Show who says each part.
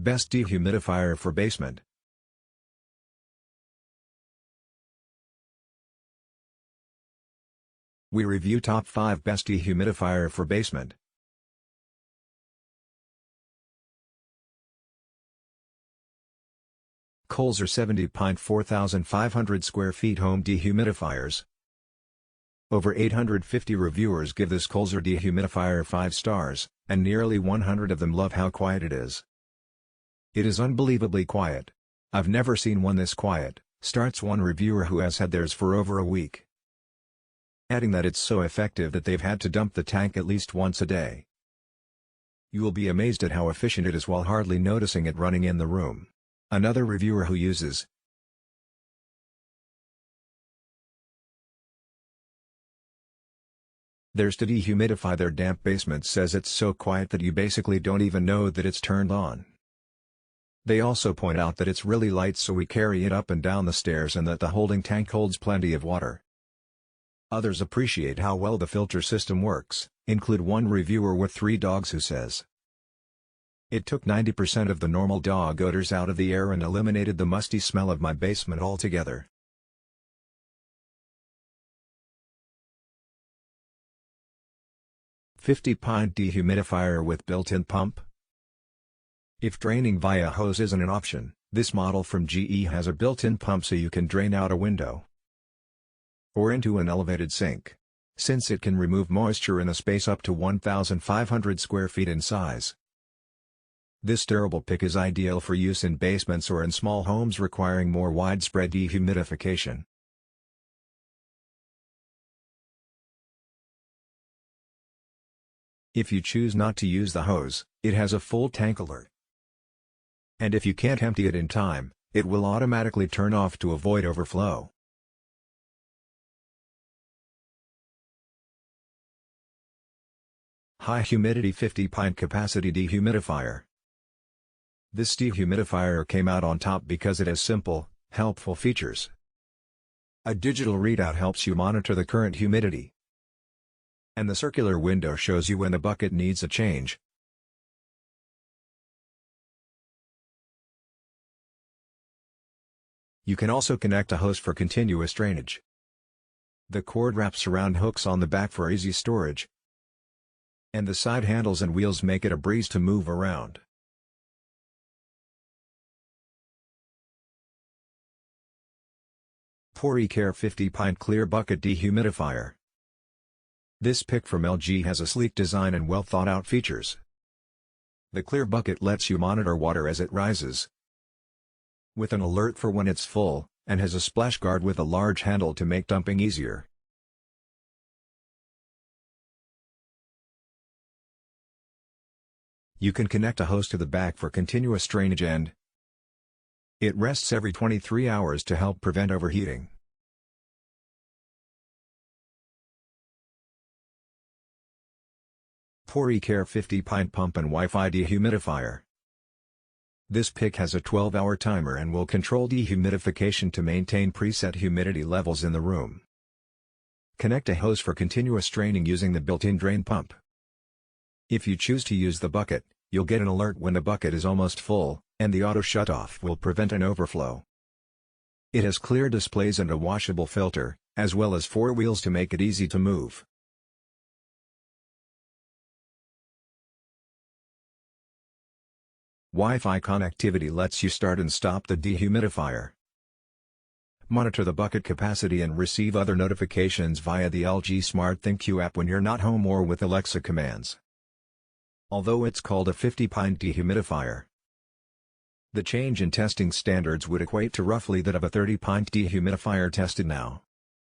Speaker 1: Best dehumidifier for basement. We review top 5 best dehumidifier for basement. Colzer 70 Pint 4,500 square feet home dehumidifiers. Over 850 reviewers give this Colzer dehumidifier 5 stars, and nearly 100 of them love how quiet it is. It is unbelievably quiet. I've never seen one this quiet, starts one reviewer who has had theirs for over a week. Adding that it's so effective that they've had to dump the tank at least once a day. You will be amazed at how efficient it is while hardly noticing it running in the room. Another reviewer who uses theirs to dehumidify their damp basement says it's so quiet that you basically don't even know that it's turned on. They also point out that it's really light so we carry it up and down the stairs and that the holding tank holds plenty of water. Others appreciate how well the filter system works, include one reviewer with 3 dogs who says, "It took 90% of the normal dog odors out of the air and eliminated the musty smell of my basement altogether." "50 Pint dehumidifier with built-in pump." If draining via hose isn't an option, this model from GE has a built-in pump so you can drain out a window or into an elevated sink, since it can remove moisture in a space up to 1,500 square feet in size. This durable pick is ideal for use in basements or in small homes requiring more widespread dehumidification. If you choose not to use the hose, it has a full tank alert. And if you can't empty it in time, it will automatically turn off to avoid overflow. High Humidity 50 Pint Capacity Dehumidifier. This dehumidifier came out on top because it has simple, helpful features. A digital readout helps you monitor the current humidity, and the circular window shows you when the bucket needs a change. You can also connect a hose for continuous drainage. The cord wraps around hooks on the back for easy storage, and the side handles and wheels make it a breeze to move around. PuriCare 50 Pint Clear Bucket Dehumidifier. This pick from LG has a sleek design and well thought out features. The clear bucket lets you monitor water as it rises, with an alert for when it's full, and has a splash guard with a large handle to make dumping easier. You can connect a hose to the back for continuous drainage and it rests every 23 hours to help prevent overheating. PuriCare 50 Pint Pump and Wi-Fi Dehumidifier. This pick has a 12-hour timer and will control dehumidification to maintain preset humidity levels in the room. Connect a hose for continuous draining using the built-in drain pump. If you choose to use the bucket, you'll get an alert when the bucket is almost full, and the auto shutoff will prevent an overflow. It has clear displays and a washable filter, as well as 4 wheels to make it easy to move. Wi-Fi connectivity lets you start and stop the dehumidifier, monitor the bucket capacity and receive other notifications via the LG Smart ThinQ app when you're not home or with Alexa commands. Although it's called a 50 pint dehumidifier, the change in testing standards would equate to roughly that of a 30 pint dehumidifier tested now.